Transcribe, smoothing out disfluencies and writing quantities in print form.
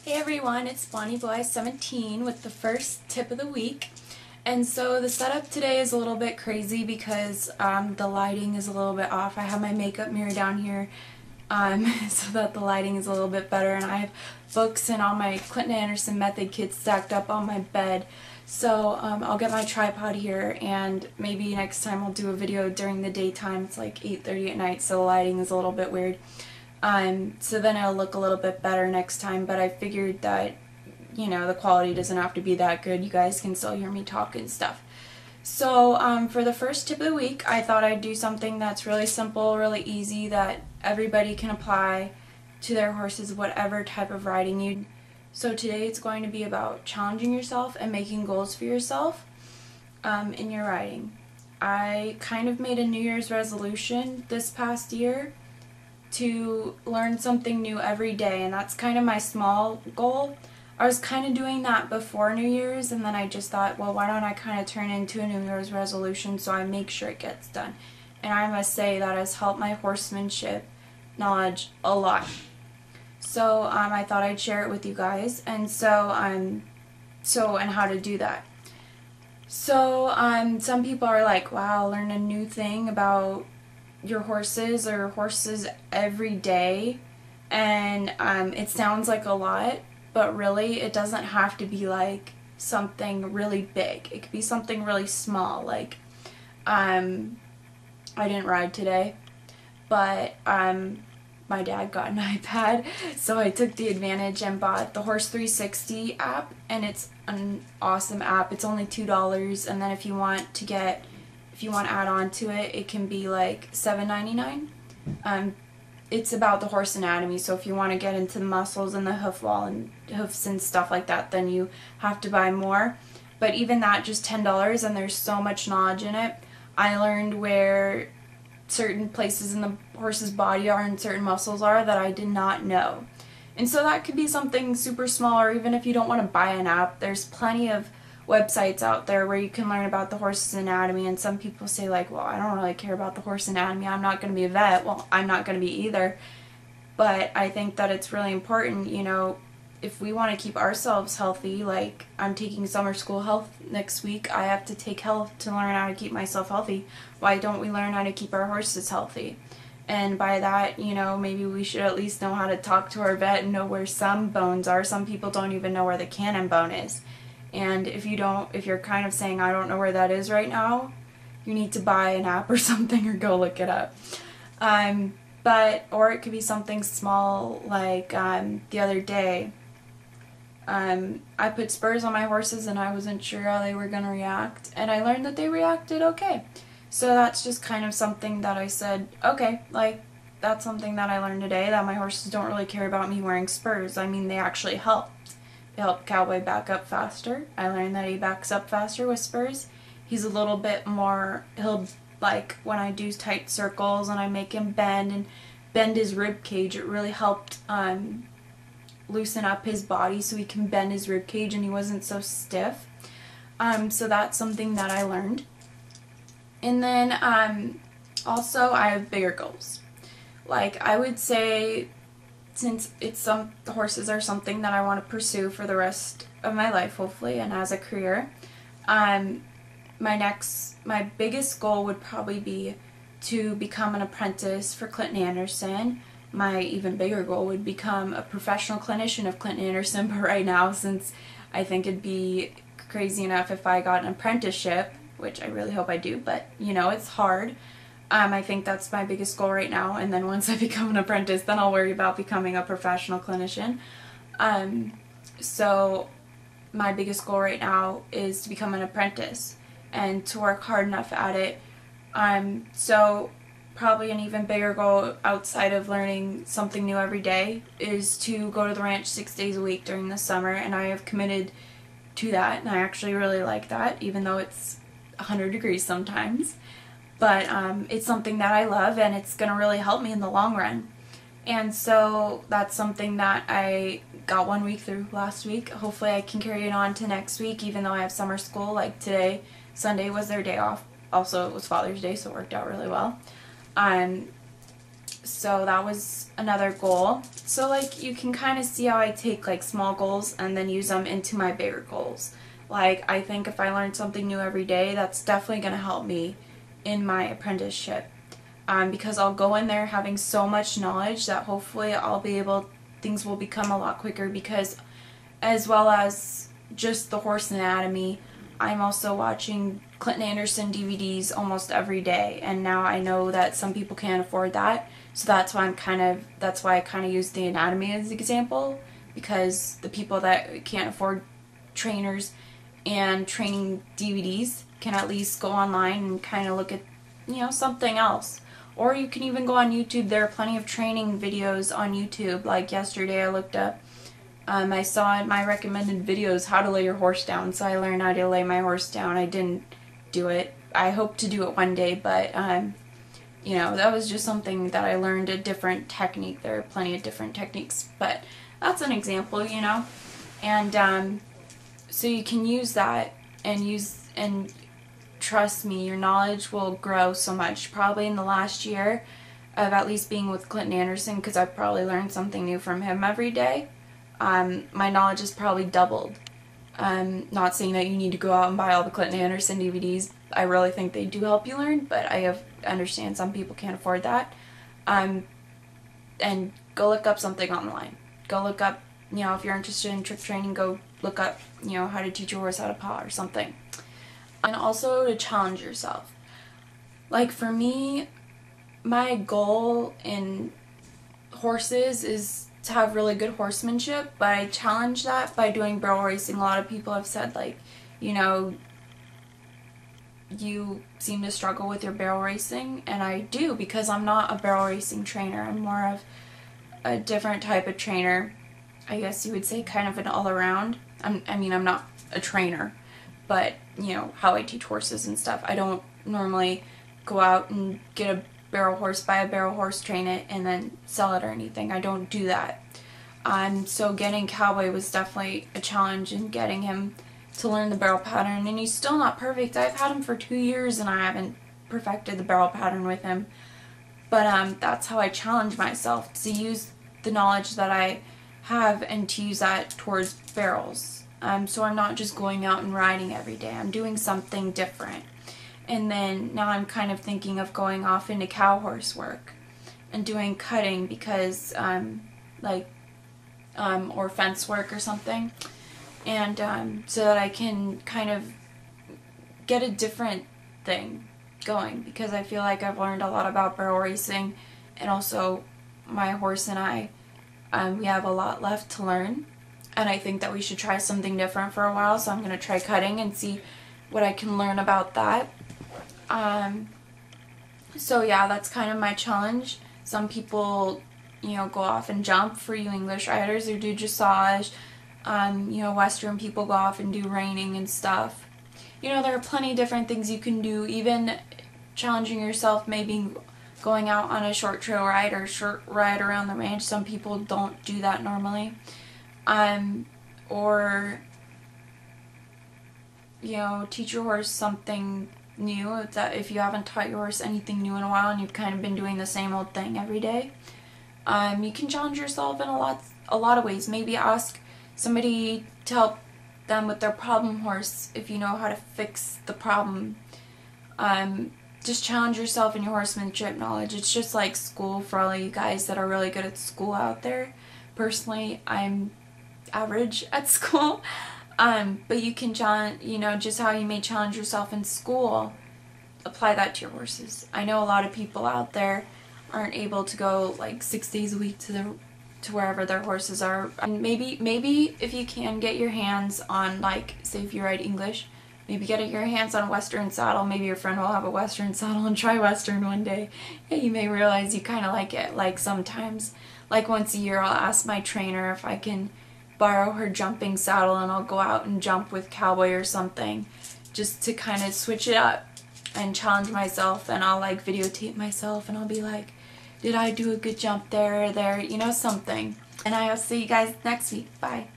Hey everyone, it's Bonnie Boy 17 with the first tip of the week. And so the setup today is a little bit crazy because the lighting is a little bit off. I have my makeup mirror down here so that the lighting is a little bit better, and I have books and all my Clinton Anderson method kits stacked up on my bed. So I'll get my tripod here, and maybe next time I'll do a video during the daytime. It's like 8:30 at night, so the lighting is a little bit weird. So then it'll look a little bit better next time, but I figured that, you know, the quality doesn't have to be that good. You guys can still hear me talk and stuff. So for the first tip of the week, I thought I'd do something that's really simple, really easy, that everybody can apply to their horses, whatever type of riding you do. So today it's going to be about challenging yourself and making goals for yourself in your riding. I kind of made a New Year's resolution this past year to learn something new every day, and that's kind of my small goal. I was kind of doing that before New Year's, and then I just thought, well, why don't I kind of turn into a New Year's resolution so I make sure it gets done. And I must say that has helped my horsemanship knowledge a lot. So I thought I'd share it with you guys, and and how to do that. So some people are like, wow, learn a new thing about your horses or horses every day, and it sounds like a lot, but really it doesn't have to be like something really big. It could be something really small, like I didn't ride today, but my dad got an iPad, so I took the advantage and bought the Horse 360 app, and it's an awesome app. It's only $2, and then if you want to add on to it, it can be like $7.99. It's about the horse anatomy, so if you want to get into the muscles and the hoof wall and hoofs and stuff like that, then you have to buy more. But even that, just $10, and there's so much knowledge in it. I learned where certain places in the horse's body are and certain muscles are that I did not know. And so that could be something super small, or even if you don't want to buy an app, there's plenty of websites out there where you can learn about the horse's anatomy. And some people say, like, well, I don't really care about the horse anatomy, I'm not going to be a vet. Well, I'm not going to be either, but I think that it's really important, you know, if we want to keep ourselves healthy. Like, I'm taking summer school health next week. I have to take health to learn how to keep myself healthy. Why don't we learn how to keep our horses healthy? And by that, you know, maybe we should at least know how to talk to our vet and know where some bones are. Some people don't even know where the cannon bone is. And if you're kind of saying, I don't know where that is right now, you need to buy an app or something, or go look it up. Or it could be something small, like the other day, I put spurs on my horses and I wasn't sure how they were going to react, and I learned that they reacted okay. So that's just kind of something that I said, okay, like, that's something that I learned today, that my horses don't really care about me wearing spurs. I mean, they actually help. They help Cowboy back up faster. I learned that he backs up faster with spurs. He's a little bit more, like, when I do tight circles and I make him bend his rib cage, it really helped loosen up his body so he can bend his rib cage and he wasn't so stiff. So that's something that I learned. And then also I have bigger goals. Like, I would say, since the horses are something that I want to pursue for the rest of my life, hopefully, and as a career, my biggest goal would probably be to become an apprentice for Clinton Anderson. My even bigger goal would become a professional clinician of Clinton Anderson, but right now, since I think it'd be crazy enough if I got an apprenticeship, which I really hope I do, but, you know, it's hard. I think that's my biggest goal right now, and then once I become an apprentice, then I'll worry about becoming a professional clinician. So my biggest goal right now is to become an apprentice and to work hard enough at it. So probably an even bigger goal outside of learning something new every day is to go to the ranch 6 days a week during the summer, and I have committed to that, and I actually really like that, even though it's 100 degrees sometimes. But it's something that I love, and it's going to really help me in the long run. And so that's something that I got 1 week through last week. Hopefully I can carry it on to next week, even though I have summer school. Like today, Sunday was their day off. Also, it was Father's Day, so it worked out really well. So that was another goal. So like you can kind of see how I take like small goals and then use them into my bigger goals. Like I think if I learn something new every day, that's definitely going to help me in my apprenticeship. Because I'll go in there having so much knowledge that hopefully things will become a lot quicker, because as well as just the horse anatomy, I'm also watching Clinton Anderson DVDs almost every day, and now I know that some people can't afford that, so that's why I kind of use the anatomy as an example, because the people that can't afford trainers and training DVDs can at least go online and kind of look at, something else. Or you can even go on YouTube. There are plenty of training videos on YouTube. Like yesterday I looked up, I saw in my recommended videos how to lay your horse down, so I learned how to lay my horse down. I didn't do it. I hope to do it one day, but that was just something that I learned, a different technique. There are plenty of different techniques, but that's an example, and so you can use that and trust me, your knowledge will grow so much. Probably in the last year of at least being with Clinton Anderson, because I've probably learned something new from him every day, my knowledge has probably doubled. Not saying that you need to go out and buy all the Clinton Anderson DVDs. I really think they do help you learn, but I understand some people can't afford that. And go look up something online. Go look up, if you're interested in trick training, go look up, how to teach your horse how to paw or something. And also to challenge yourself. Like for me, my goal in horses is to have really good horsemanship, but I challenge that by doing barrel racing. A lot of people have said, like, you seem to struggle with your barrel racing, and I do, because I'm not a barrel racing trainer. I'm more of a different type of trainer. I guess you would say kind of an all-around. I'm not a trainer, but, how I teach horses and stuff. I don't normally go out and get a barrel horse, buy a barrel horse, train it, and then sell it or anything. I don't do that. So getting Cowboy was definitely a challenge, in getting him to learn the barrel pattern, and he's still not perfect. I've had him for 2 years and I haven't perfected the barrel pattern with him. But that's how I challenge myself, to use the knowledge that I have and to use that towards barrels. So I'm not just going out and riding every day. I'm doing something different. And then now I'm kind of thinking of going off into cow horse work and doing cutting, because or fence work or something, and so that I can kind of get a different thing going, because I feel like I've learned a lot about barrel racing, and also my horse and I, we have a lot left to learn, and I think that we should try something different for a while. So I'm going to try cutting and see what I can learn about that. So yeah, that's kind of my challenge. Some people, go off and jump, for you English riders, or do dressage. Western people go off and do reining and stuff. There are plenty of different things you can do, even challenging yourself, maybe going out on a short trail ride or short ride around the range. Some people don't do that normally. Or, teach your horse something new, that if you haven't taught your horse anything new in a while and you've kind of been doing the same old thing every day, you can challenge yourself in a lot of ways. Maybe ask somebody to help them with their problem horse if you know how to fix the problem. Just challenge yourself in your horsemanship knowledge. It's just like school for all of you guys that are really good at school out there. Personally, I'm average at school. But you can challenge, just how you may challenge yourself in school, apply that to your horses. I know a lot of people out there aren't able to go like 6 days a week to wherever their horses are. And maybe if you can get your hands on, like, say if you ride English, maybe get your hands on a Western saddle. Maybe your friend will have a Western saddle, and try Western one day. Yeah, you may realize you kind of like it. Like sometimes, like once a year, I'll ask my trainer if I can borrow her jumping saddle, and I'll go out and jump with Cowboy or something, just to kind of switch it up and challenge myself. And I'll like videotape myself, and I'll be like, did I do a good jump there or there, something. And I'll see you guys next week. Bye.